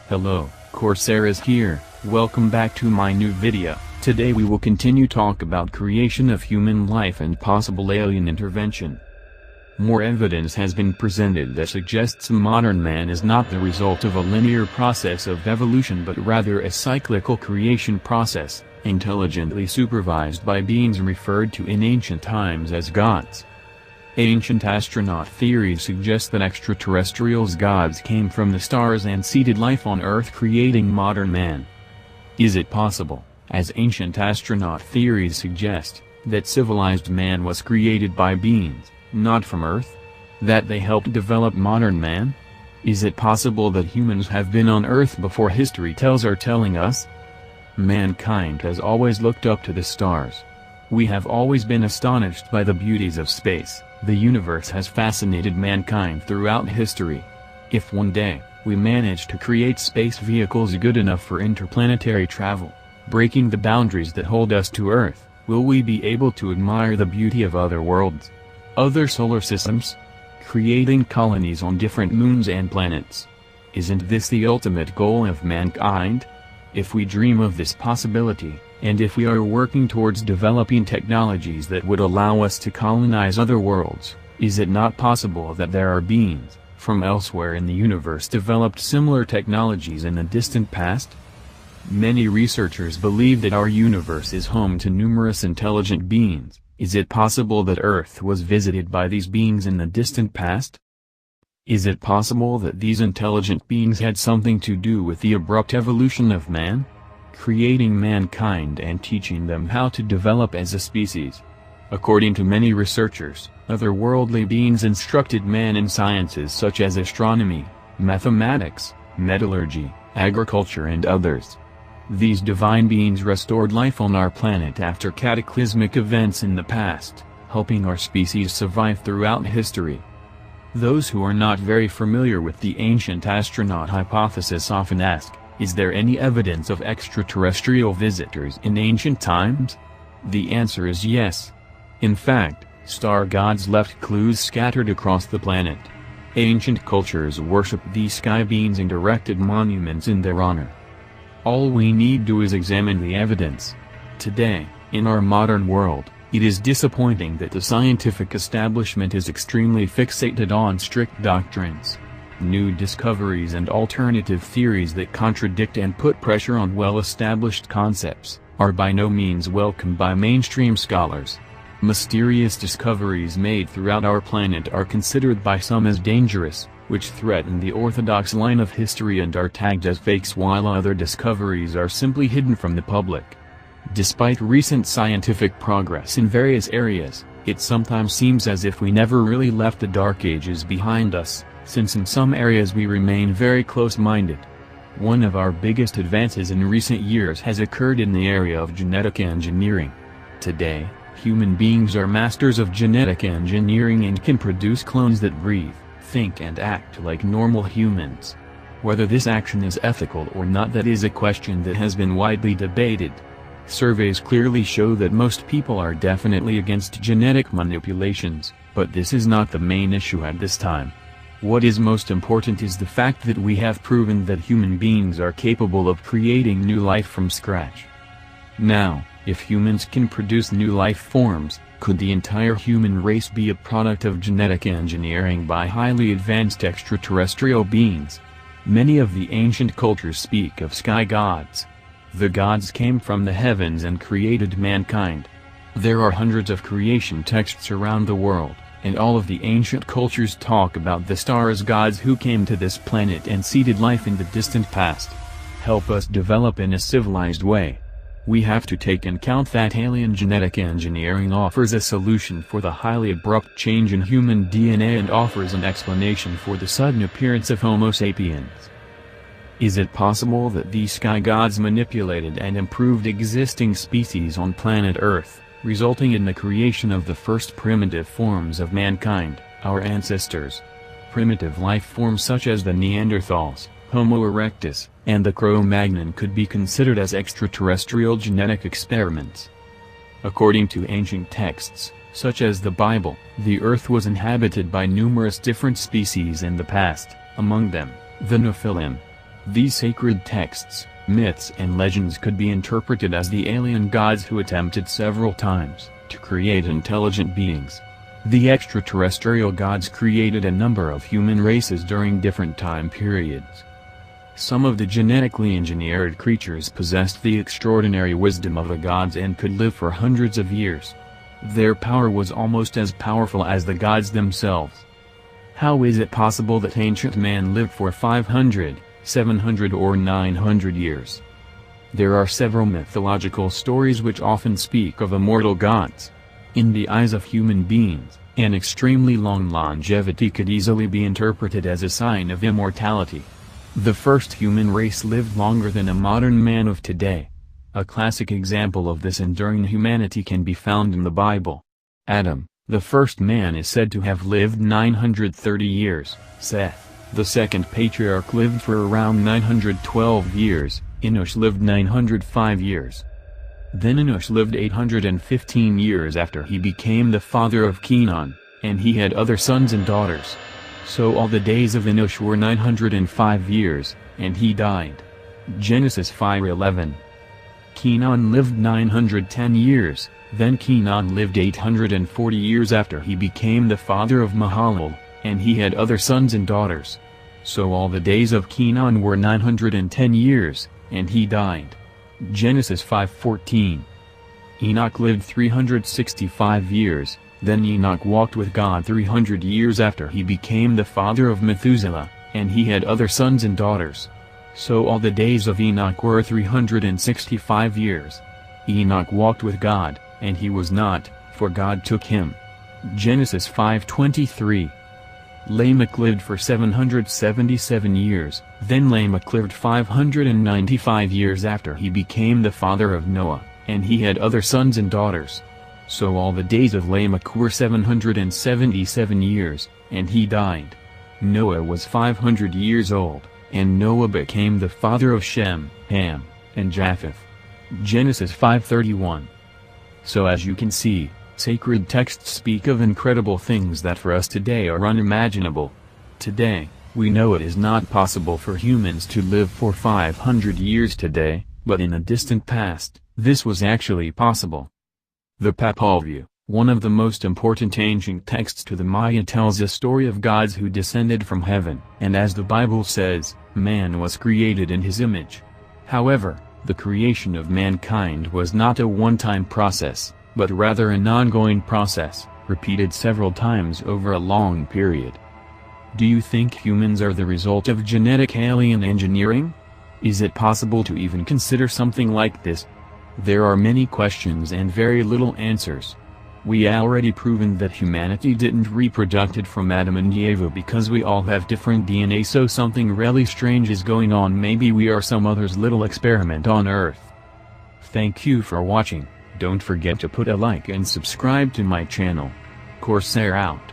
Hello, Corsair is here. Welcome back to my new video. Today we will continue talk about creation of human life and possible alien intervention. More evidence has been presented that suggests modern man is not the result of a linear process of evolution but rather a cyclical creation process, intelligently supervised by beings referred to in ancient times as gods. Ancient astronaut theories suggest that extraterrestrials gods came from the stars and seeded life on Earth, creating modern man. Is it possible, as ancient astronaut theories suggest, that civilized man was created by beings, not from Earth? That they helped develop modern man? Is it possible that humans have been on Earth before history are telling us? Mankind has always looked up to the stars. We have always been astonished by the beauties of space. The universe has fascinated mankind throughout history. If one day, we manage to create space vehicles good enough for interplanetary travel, breaking the boundaries that hold us to Earth, will we be able to admire the beauty of other worlds? Other solar systems? Creating colonies on different moons and planets? Isn't this the ultimate goal of mankind? If we dream of this possibility, and if we are working towards developing technologies that would allow us to colonize other worlds, is it not possible that there are beings from elsewhere in the universe developed similar technologies in the distant past? Many researchers believe that our universe is home to numerous intelligent beings. Is it possible that Earth was visited by these beings in the distant past? Is it possible that these intelligent beings had something to do with the abrupt evolution of man? Creating mankind and teaching them how to develop as a species. According to many researchers, otherworldly beings instructed man in sciences such as astronomy, mathematics, metallurgy, agriculture and others. These divine beings restored life on our planet after cataclysmic events in the past, helping our species survive throughout history. Those who are not very familiar with the ancient astronaut hypothesis often ask, is there any evidence of extraterrestrial visitors in ancient times? The answer is yes. In fact, star gods left clues scattered across the planet. Ancient cultures worshipped these sky beings and erected monuments in their honor. All we need do is examine the evidence. Today, in our modern world, it is disappointing that the scientific establishment is extremely fixated on strict doctrines. New discoveries and alternative theories that contradict and put pressure on well-established concepts are by no means welcomed by mainstream scholars. Mysterious discoveries made throughout our planet are considered by some as dangerous, which threaten the orthodox line of history and are tagged as fakes, while other discoveries are simply hidden from the public. Despite recent scientific progress in various areas, it sometimes seems as if we never really left the Dark Ages behind us, since in some areas we remain very close-minded. One of our biggest advances in recent years has occurred in the area of genetic engineering. Today, human beings are masters of genetic engineering and can produce clones that breathe, think and act like normal humans. Whether this action is ethical or not, that is a question that has been widely debated. Surveys clearly show that most people are definitely against genetic manipulations, but this is not the main issue at this time. What is most important is the fact that we have proven that human beings are capable of creating new life from scratch. Now, if humans can produce new life forms, could the entire human race be a product of genetic engineering by highly advanced extraterrestrial beings? Many of the ancient cultures speak of sky gods. The gods came from the heavens and created mankind. There are hundreds of creation texts around the world, and all of the ancient cultures talk about the stars gods who came to this planet and seeded life in the distant past. Help us develop in a civilized way. We have to take in account that alien genetic engineering offers a solution for the highly abrupt change in human DNA and offers an explanation for the sudden appearance of Homo sapiens. Is it possible that these sky gods manipulated and improved existing species on planet Earth, resulting in the creation of the first primitive forms of mankind, our ancestors? Primitive life forms such as the Neanderthals, Homo erectus, and the Cro-Magnon could be considered as extraterrestrial genetic experiments. According to ancient texts, such as the Bible, the Earth was inhabited by numerous different species in the past, among them, the Nephilim. These sacred texts, myths and legends could be interpreted as the alien gods who attempted several times to create intelligent beings. The extraterrestrial gods created a number of human races during different time periods. Some of the genetically engineered creatures possessed the extraordinary wisdom of the gods and could live for hundreds of years. Their power was almost as powerful as the gods themselves. How is it possible that ancient man lived for 500, 700 or 900 years? There are several mythological stories which often speak of immortal gods. In the eyes of human beings, an extremely long longevity could easily be interpreted as a sign of immortality. The first human race lived longer than a modern man of today. A classic example of this enduring humanity can be found in the Bible. Adam, the first man, is said to have lived 930 years. Seth, the second patriarch, lived for around 912 years. Enosh lived 905 years. Then Enosh lived 815 years after he became the father of Kenan, and he had other sons and daughters. So all the days of Enosh were 905 years, and he died. Genesis 5:11. Kenan lived 910 years, then Kenan lived 840 years after he became the father of Mahalalel, and he had other sons and daughters. So all the days of Kenan were 910 years, and he died. Genesis 5:14. Enoch lived 365 years, then Enoch walked with God 300 years after he became the father of Methuselah, and he had other sons and daughters. So all the days of Enoch were 365 years. Enoch walked with God, and he was not, for God took him. Genesis 5:23. Lamech lived for 777 years, then Lamech lived 595 years after he became the father of Noah, and he had other sons and daughters. So all the days of Lamech were 777 years, and he died. Noah was 500 years old, and Noah became the father of Shem, Ham, and Japheth. Genesis 5:31. So as you can see, sacred texts speak of incredible things that for us today are unimaginable. Today, we know it is not possible for humans to live for 500 years today, but in a distant past, this was actually possible. The Popol Vuh, one of the most important ancient texts to the Maya, tells a story of gods who descended from heaven, and as the Bible says, man was created in his image. However, the creation of mankind was not a one-time process, but rather an ongoing process, repeated several times over a long period. Do you think humans are the result of genetic alien engineering? Is it possible to even consider something like this? There are many questions and very little answers. We already proven that humanity didn't reproduced from Adam and Eve because we all have different DNA, so something really strange is going on. Maybe we are some other's little experiment on Earth. Thank you for watching. Don't forget to put a like and subscribe to my channel. Corsair out.